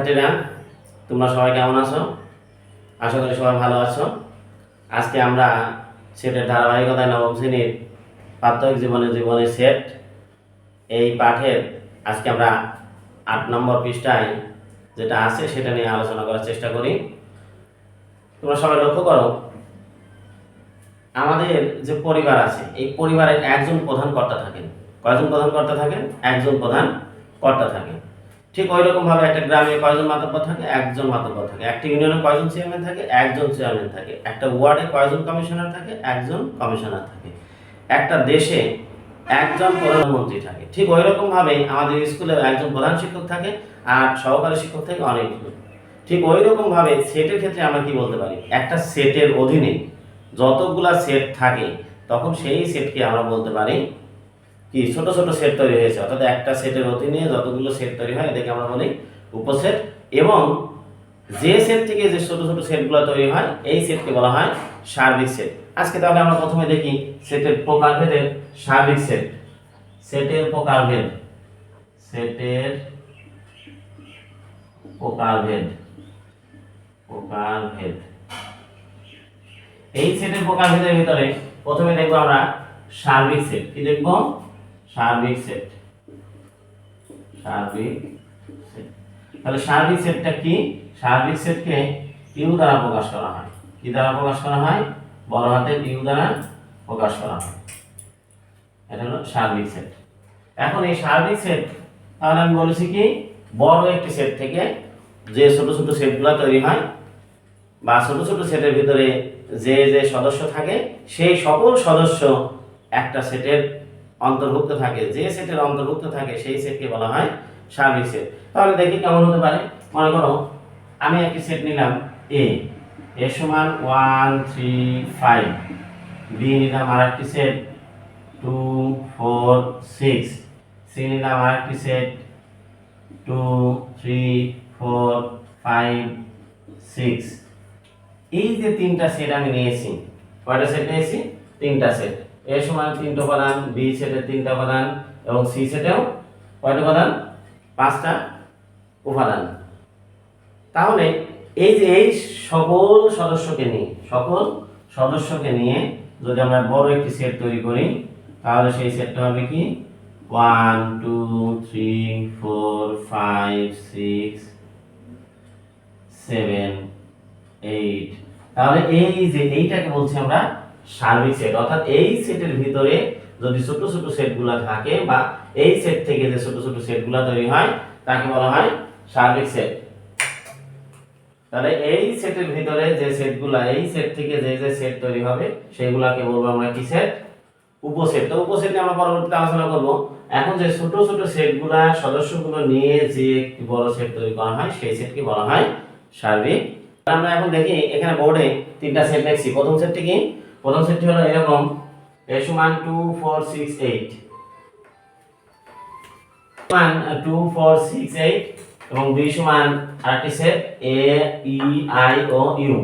শিক্ষার্থীরা, তোমরা সবাই কেমন আছো? আশা করি সবাই ভালো আছো। আজকে আমরা সেটের ধারাবাহিকতায় নবম শ্রেণীর প্রাত্যহিক জীবনের সেট এই পাঠের আজকে আমরা 8 নম্বর পৃষ্ঠায় যেটা আছে সেটা নিয়ে আলোচনা করার চেষ্টা করি। তোমরা সবাই লক্ষ্য করো, আমাদের যে পরিবার আছে এই পরিবারের একজন প্রধান কর্তা থাকেন। কয়জন প্রধান কর্তা থাকেন? একজন প্রধান কর্তা থাকেন। ঠিক ওই রকম ভাবে একটা গ্রামে কয়জন মাতব্বর থাকে? একজন মাতব্বর থাকে। একটা ইউনিয়নে কয়জন চেয়ারম্যান থাকে? একজন চেয়ারম্যান থাকে। একটা ওয়ার্ডে কয়জন কমিশনার থাকে? একজন কমিশনার থাকে। একটা দেশে একজন প্রধানমন্ত্রী থাকে। ঠিক ওই রকম ভাবে আমাদের স্কুলে একজন প্রধান শিক্ষক থাকে আর সহকারী শিক্ষক থাকে অনেকগুলো। ঠিক ওই রকম ভাবে সেটের ক্ষেত্রে আমরা কি বলতে পারি? একটা সেটের অধীনে যতগুলা সেট থাকে তখন সেই সেটকে আমরা বলতে পারি কি, ছোট ছোট সেট তৈরি হয়েছে, অর্থাৎ একটা সেটের অধীনে যতগুলো সেট তৈরি হয় এটাকে আমরা বলি উপসেট। এবং যে সেট থেকে যে ছোট ছোট সেটগুলো তৈরি হয় এই সেটকে বলা হয় সার্বিক সেট। আজকে তাহলে আমরা প্রথমে দেখি সেটের প্রকারভেদের সার্বিক সেট। সেটের প্রকারভেদ, সেটের প্রকারভেদ, প্রকারভেদ। এই সেটের প্রকারভেদের ভিতরে প্রথমে দেখব আমরা সার্বিক সেট। কি দেখব? সার্বিক সেট। সার্বিক সেট। তাহলে সার্বিক সেটটা কি? সার্বিক সেটকে ইউ দ্বারা প্রকাশ করা হয়। কি দ্বারা প্রকাশ করা হয়? বড় হাতের ইউ দ্বারা প্রকাশ করা হয়। এটা হলো সার্বিক সেট। এখন এই সার্বিক সেট, তাহলে আমি বলেছি কি, বড় একটি সেট থেকে যে ছোট ছোট সেটগুলো তৈরি হয় বা ছোট ছোট সেটের ভিতরে যে যে সদস্য থাকে সেই সকল সদস্য একটা সেটের অন্তর্ভুক্ত থাকে। যে সেটের অন্তর্ভুক্ত থাকে সেই সেটকে বলা হয় সার্বিক সেট। তাহলে দেখি কেমন হতে পারে। মনে করো আমি একটি সেট নিলাম এ, এ সমান 1 3 5, বি নিলাম আরেকটি সেট 2 4 6, সি নিলাম আরেকটি সেট 2 3 4 5 6। এই যে তিনটা সেট আমি নিয়েছি, কয়টা সেট নিয়েছি? তিনটা সেট। এ সমান 3টা উপাদান, বি সেটের 3টা উপাদান এবং সি সেটেও কয়টা উপাদান? 5টা উপাদান। তাহলে এই যে এই সকল সদস্যকে নিয়ে যদি আমরা বড় একটি সেট তৈরি করি তাহলে সেই সেটটা হবে কি 1 2 3 4 5 6 7 8। তাহলে এই যে এইটাকে বলছি আমরা সার্বিক সেট। অর্থাৎ এই সেটের ভিতরে যদি ছোট ছোট সেটগুলো থাকে বা এই সেট থেকে যে ছোট ছোট সেটগুলো তৈরি হয় তাকে বলা হয় সার্বিক সেট। তাহলে এই সেটের ভিতরে যে সেটগুলো, এই সেট থেকে যে যে সেট তৈরি হবে সেগুলোকে বলবো আমরা কি সেট? উপসেট। তো উপসেট নিয়ে আমরা পরবর্তীতে আলোচনা করব। এখন যে ছোট ছোট সেটগুলা সদস্যগুলো নিয়ে যে একটি বড় সেট তৈরি করা হয় সেই সেটকে বলা হয় সার্বিক। আমরা এখন দেখি এখানে বোর্ডে তিনটা সেট লিখছি। প্রথম সেটটি কি? প্রথম সেটটি হলো এরকম, a সমান 2 4 6 8, 2 4 6 8 এবং b সমান আরেকটি set a e i o u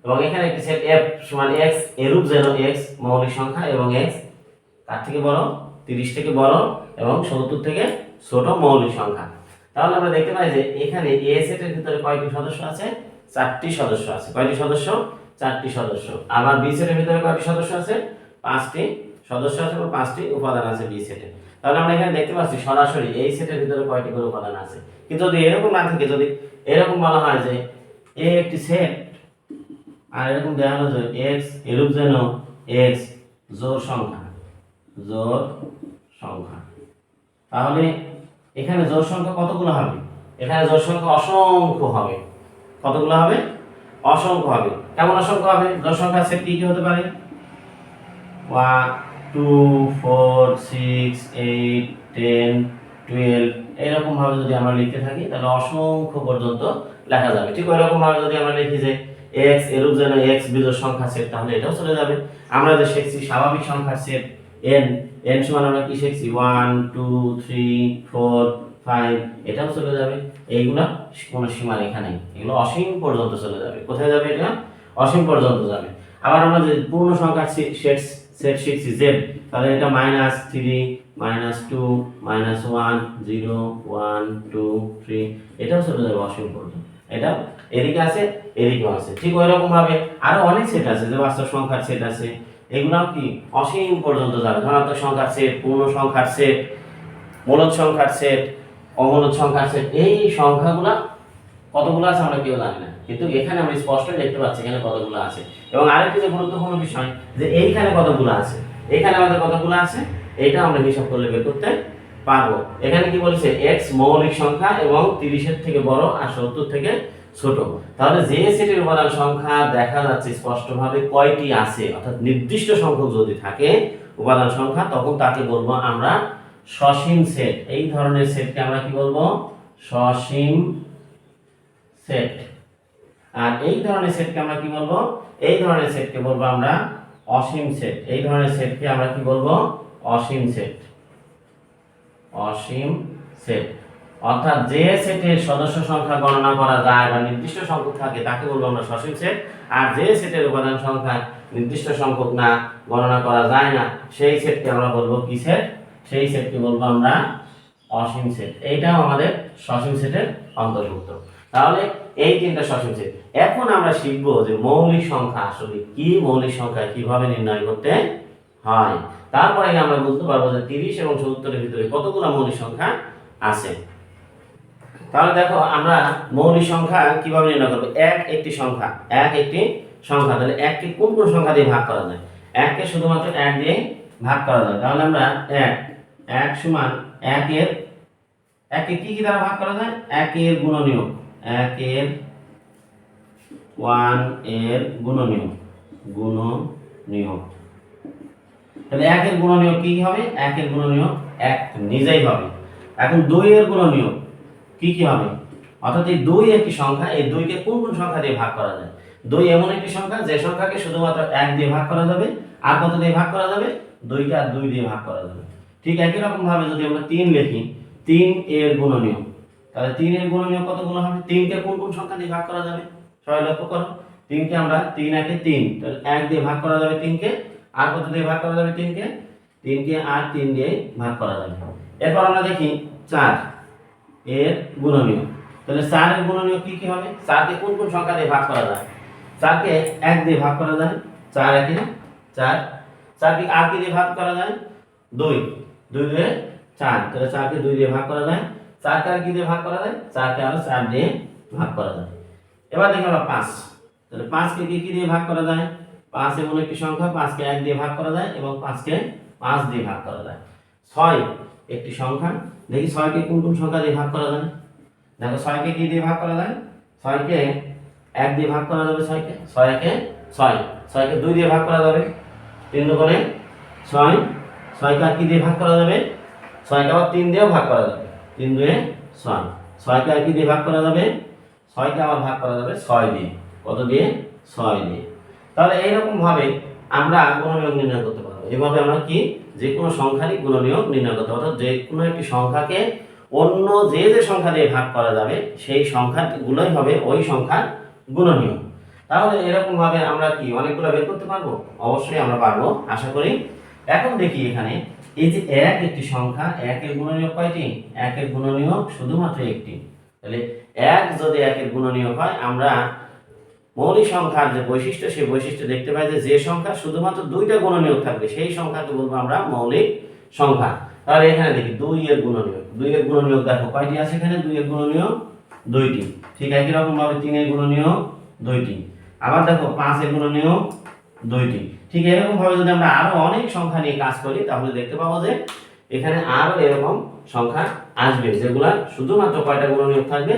এবং এখানে একটি সেট f সমান x, এরূপ যেন x মৌলিক সংখ্যা এবং x তার থেকে বড়, 30 থেকে বড় এবং 70 থেকে ছোট মৌলিক সংখ্যা। তাহলে আমরা দেখতে পাই যে এখানে a সেটের ভিতরে কয়টি সদস্য আছে? 4টি সদস্য আছে। কয়টি সদস্য? 4টি সদস্য। আবার বি সেটের ভিতরে কয়টি সদস্য আছে? 5টি সদস্য আছে এবং 5টি উপাদান আছে বি সেটে। তাহলে আমরা এখানে দেখতে পাচ্ছি সরাসরি এই সেটের ভিতরে কয়টি করে উপাদান আছে। কিন্তু যদি এরকম না থাকে, যদি এরকম বলা হয় যে এ একটি সেট আর এরকম দেওয়া হলো যে x এরূপ যেন x জোড় সংখ্যা, জোড় সংখ্যা, তাহলে এখানে জোড় সংখ্যা কতগুলো হবে? এখানে জোড় সংখ্যা অসংখ্য হবে। কতগুলো হবে? অসংখ্য হবে। কেমন অসংখ্য হবে? জোড় সংখ্যার সেট কি কি হতে পারে? 1 2 4 6 8 10 12 এরকম ভাবে যদি আমরা লিখতে থাকি তাহলে অসংখ্য পর্যন্ত লেখা যাবে। ঠিক ওই রকম ভাবে যদি আমরা লিখি যে x এরূপ যেন x বিজোড় সংখ্যা সেট তাহলে এটাও চলে যাবে। আমরা যে শিখছি স্বাভাবিক সংখ্যার সেট n, n সমান আমরা কি শিখছি 1 2 3 4 5, এটাও চলে যাবে। এইগুলা কোনো সীমা রেখা নেই, এগুলো অসীম পর্যন্ত চলে যাবে। কোথায় যাবে? এটা অসীম পর্যন্ত যাবে। আবার আমরা যে পূর্ণ সংখ্যার সেট শিখছি z, তাহলে এটা -3 -2 -1 0 1 2 3 এটাও চলে যাবে অসীম পর্যন্ত। এটা এদিকে আছে এদিকেও আছে। ঠিক ওই রকম ভাবে আরো অনেক সেট আছে, যে বাস্তব সংখ্যার সেট আছে, এগুলাও কি অসীম পর্যন্ত যাবে। ধনাত্মক সংখ্যার সেট, পূর্ণ সংখ্যার সেট, মূলদ সংখ্যার সেট, অমূলদ সংখ্যার সেট, এই সংখ্যাগুলা কতগুলো আছে আমরা কেউ জানি না, কিন্তু এখানে আমরা স্পষ্ট দেখতে পাচ্ছি এখানে কতগুলো আছে। এবং আরেকটি যে গুরুত্বপূর্ণ বিষয়, যে এইখানে কতগুলো আছে, এখানে আমাদের কতগুলো আছে এটা আমরা হিসাব করলে বের করতে পারবো। এখানে কি বলেছে x মৌলিক সংখ্যা এবং 30 এর থেকে বড় আর 70 থেকে ছোট। তাহলে যে সেটের উপাদান সংখ্যা দেখা যাচ্ছে স্পষ্টভাবে কয়টি আছে, অর্থাৎ নির্দিষ্ট সংখ্যক যদি থাকে উপাদান সংখ্যা, তখন তাকে বলবো আমরা সসীম সেট। এই ধরনের সেটকে আমরা কি বলবো? সসীম সেট। আর এই ধরনের সেটকে আমরা কি বলবো? এই ধরনের সেটকে বলবো আমরা অসীম সেট। এই ধরনের সেটকে আমরা কি বলবো? অসীম সেট। অসীম সেট অর্থাৎ যে সেটের সদস্য সংখ্যা গণনা করা যায় বা নির্দিষ্ট সংখ্যক থাকে তাকে বলবো আমরা সসীম সেট। আর যে সেটের উপাদান সংখ্যা নির্দিষ্ট সংখ্যক না, গণনা করা যায় না, সেই সেটকে আমরা বলবো কি সেট? সেই সেটকে বলবো আমরা অসীম সেট। এইটাও আমাদের সসীম সেটের অন্তর্ভুক্ত। তাহলে এই তিনটা সসীম সেট। এখন আমরা শিখবো যে মৌলিক সংখ্যা আসলে কি, মৌলিক সংখ্যা কিভাবে নির্ণয় করতে হয়। তারপরে আমরা বলতে পারবো যে 30 এবং 70 এর ভিতরে কতগুলো মৌলিক সংখ্যা আছে। তাহলে দেখো আমরা মৌলিক সংখ্যা কিভাবে নির্ণয় করব। এক একটি সংখ্যা, এক একটি সংখ্যা। তাহলে এককে কোন কোন সংখ্যা দিয়ে ভাগ করা যায়? এককে শুধুমাত্র 1 দিয়ে ভাগ করা যায়। তাহলে আমরা 1 সমান 1 এর, একে কি কি দ্বারা ভাগ করা যায়? 1 এর গুণনীয়ক, 1 এর 1 এর গুণনীয়ক, গুণনীয়ক। তাহলে 1 এর গুণনীয়ক কি কি হবে? 1 এর গুণনীয়ক 1 নিজেই হবে। এখন 2 এর গুণনীয়ক কি কি হবে? অর্থাৎ এই 2 একটি সংখ্যা, এই 2 কে কোন কোন সংখ্যা দিয়ে ভাগ করা যায়? 2 এমন একটি সংখ্যা যে সংখ্যাকে শুধুমাত্র 1 দিয়ে ভাগ করা যাবে, আর কত দিয়ে ভাগ করা যাবে? 2 কে আর 2 দিয়ে ভাগ করা যাবে। ঠিক একই রকম ভাবে যদি আমরা 3 লিখি, 3 এর গুণনীয়ক, তাহলে 3 এর গুণনীয়ক কতগুলো হবে? 3 কে কোন কোন সংখ্যা দিয়ে ভাগ করা যাবে? সবাই লক্ষ্য করো, 3 কে আমরা 3 একে 3, তাহলে 1 দিয়ে ভাগ করা যাবে 3 কে, আর কত দিয়ে ভাগ করা যাবে? 3 কে, 3 কে আর 3 দিয়ে ভাগ করা যাবে। এরপর আমরা দেখি 4 এর গুণনীয়ক। তাহলে 4 এর গুণনীয়ক কি কি হবে? 4 কে কোন কোন সংখ্যা দিয়ে ভাগ করা যায়? 4 কে 1 দিয়ে ভাগ করা যায়, 4 একে 4। 4 কে আর কি দিয়ে ভাগ করা যায়? 2, 2 দিয়ে 4, তাহলে 4 কে 2 দিয়ে ভাগ করা যায়। 4 কে আর কি দিয়ে ভাগ করা যায়? 4 কে আর 4 দিয়ে ভাগ করা যায়। এবার দেখি আমরা 5, তাহলে 5 কে কি কি দিয়ে ভাগ করা যায়? 5 এমন একটি সংখ্যা, 5 কে 1 দিয়ে ভাগ করা যায় এবং 5 কে 5 দিয়ে ভাগ করা যায়। 6 একটি সংখ্যা, দেখি 6 কে কোন কোন সংখ্যা দিয়ে ভাগ করা যায়? দেখো 6 কে কি দিয়ে ভাগ করা যায়? 6 কে 1 দিয়ে ভাগ করা যাবে, 6 কে 6 একে 6, 6 কে 2 দিয়ে ভাগ করা যাবে, 3 দুগুণে 6, 6 কে আর কি দিয়ে ভাগ করা যাবে? 6 কে আবার 3 দিয়েও ভাগ করা যাবে, 3 দুয়ে 6, 6 কে আর কি দিয়ে ভাগ করা যাবে? 6 কে আবার ভাগ করা যাবে 6 দিয়ে, কত দিয়ে? 6 দিয়ে। তাহলে এইরকম ভাবে আমরা গুণনীয়ক নির্ণয় করতে পারবো। এভাবে আমরা কি যে কোনো সংখ্যারই গুণনীয়ক নির্ণয় করতে পারবো। যে কোনো একটি সংখ্যাকে অন্য যে যে সংখ্যা দিয়ে ভাগ করা যাবে সেই সংখ্যাগুলোই হবে ওই সংখ্যার গুণনীয়ক। তাহলে এরকম ভাবে আমরা কি অনেকগুলো বের করতে পারবো? অবশ্যই আমরা পারবো, আশা করি। এখন দেখি এখানে এই যে 1 একটি সংখ্যা, 1 এর গুণনীয়ক কয়টি? 1 এর গুণনীয়ক শুধুমাত্র একটি। তাহলে 1 যদি 1 এর গুণনীয়ক হয়, আমরা মৌলিক সংখ্যার যে বৈশিষ্ট্য, সেই বৈশিষ্ট্য দেখতে পাই যে সংখ্যা শুধুমাত্র 2টা গুণনীয়ক থাকবে সেই সংখ্যাকে বলবো আমরা মৌলিক সংখ্যা। তাহলে এখানে দেখি 2 এর গুণনীয়ক, 2 এর গুণনীয়ক দেখো কয়টি আছে এখানে? 2 এর গুণনীয়ক 2টি। ঠিক একই রকম ভাবে 3 এর গুণনীয়ক 2টি। আবার দেখো 5 এর গুণনীয়ক 2টি। ঠিক এরকম ভাবে যদি আমরা আরো অনেক সংখ্যা নিয়ে কাজ করি তাহলে দেখতে পাবো যে এখানে আরো এরকম সংখ্যা আসবে যেগুলা শুধুমাত্র কয়টা গুণনীয়ক থাকবে?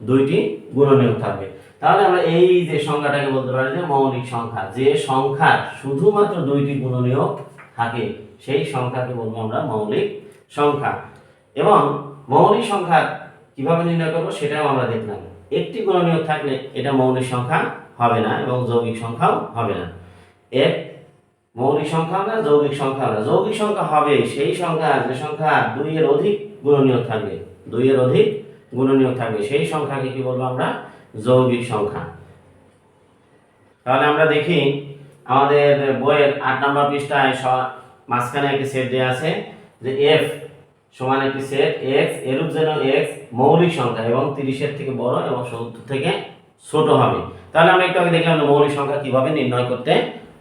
2টি গুণনীয়ক থাকবে। তাহলে আমরা এই যে সংখ্যাটাকে বলতে পারি যে মৌলিক সংখ্যা। যে সংখ্যার শুধুমাত্র 2টি গুণনীয়ক থাকে সেই সংখ্যাকে বলবো আমরা মৌলিক সংখ্যা। এবং মৌলিক সংখ্যা কিভাবে নির্ণয় করবো সেটাও আমরা দেখলাম। একটি গুণনীয়ক থাকলে এটা মৌলিক সংখ্যা হবে না এবং যৌগিক সংখ্যাও হবে না। এক মৌলিক সংখ্যা না, যৌগিক সংখ্যা না। যৌগিক সংখ্যা হবে সেই সংখ্যা যে সংখ্যা 2 এর অধিক গুণনীয়ক থাকবে, 2 এর অধিক গুণনীয়ক থাকবে সেই সংখ্যাকে কি বলবো আমরা? যৌগিক সংখ্যা। তাহলে আমরা দেখি আমাদের বইয়ের 8 নম্বর পৃষ্ঠায় মাঝখানে একটি সেট দেয়া আছে যে f সমান একটি সেট x এরূপ যেন x মৌলিক সংখ্যা এবং 30 এর থেকে বড় এবং 70 থেকে ছোট হবে। তাহলে আমরা একটু আগে দেখলাম যে মৌলিক সংখ্যা কিভাবে নির্ণয় করতে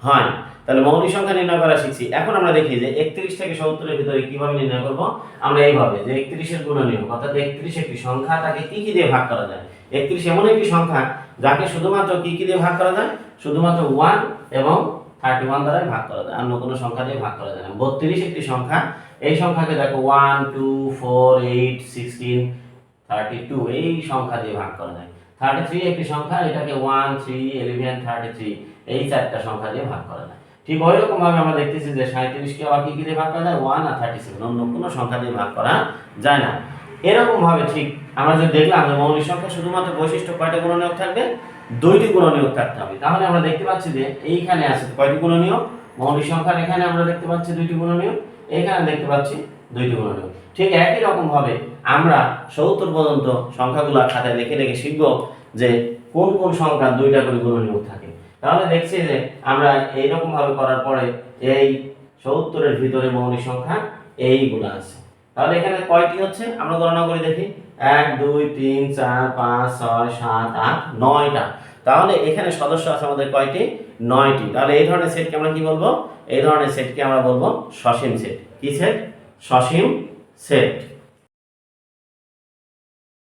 হয়। তাহলে মৌলিক সংখ্যা নির্ণয় করা শিখছি। এখন আমরা দেখি যে 31 থেকে 70 এর ভিতরে কিভাবে নির্ণয় করব। আমরা এইভাবে যে 31 এর গুণনীয়ক, অর্থাৎ 31 একটি সংখ্যা, তাকে কি কি দিয়ে ভাগ করা যায়। 31 এমন একটি সংখ্যা যাকে শুধুমাত্র কি কি দিয়ে ভাগ করা যায়, শুধুমাত্র 1 এবং 31 দ্বারা ভাগ করা যায়, অন্য কোনো সংখ্যা দিয়ে ভাগ করা যায় না। 32 একটি সংখ্যা, এই সংখ্যাকে দেখো 1 2 4 8 16 32 এই সংখ্যা দিয়ে ভাগ করা যায়। 33 একটি সংখ্যা, এটাকে 1 3 11 33 এই চারটা সংখ্যা দিয়ে ভাগ করা যায়। ঠিক ওই রকম ভাবে আমরা দেখতেছি যে 37 কে আবার কি কি দিয়ে ভাগ করা যায়, 1 আর 37, অন্য কোনো সংখ্যা দিয়ে ভাগ করা যায় না। এরকম ভাবে ঠিক আমরা যে দেখলাম যে মৌলিক সংখ্যা শুধুমাত্র বৈশিষ্ট্য কয়টা গুণনীয়ক থাকবে, দুইটি গুণনীয়ক থাকতে হবে। তাহলে আমরা দেখতে পাচ্ছি যে এইখানে আছে কয়টি গুণনীয়ক, মৌলিক সংখ্যার এখানে আমরা দেখতে পাচ্ছি দুইটি গুণনীয়ক, এখানে দেখতে পাচ্ছি দুইটি গুণনীয়ক। ঠিক একই রকম ভাবে আমরা 70 পর্যন্ত সংখ্যাগুলো খাতায় লিখে রেখে শিখব যে কোন কোন সংখ্যা দুইটা করে গুণনীয়ক থাকে। তাহলে দেখছি যে আমরা এইরকম ভাবে করার পরে এই 70 এর ভিতরে মৌলিক সংখ্যা এইগুলো আছে। তাহলে এখানে কয়টি হচ্ছে আমরা গণনা করে দেখি, 1 2 3 4 5 6 7 8 9টা। তাহলে এখানে সদস্য আছে আমাদের কয়টি, 9টি। তাহলে এই ধরনের সেটকে আমরা কি বলবো, এই ধরনের সেটকে আমরা বলবো সসীম সেট। কি সেট, সসীম সেট।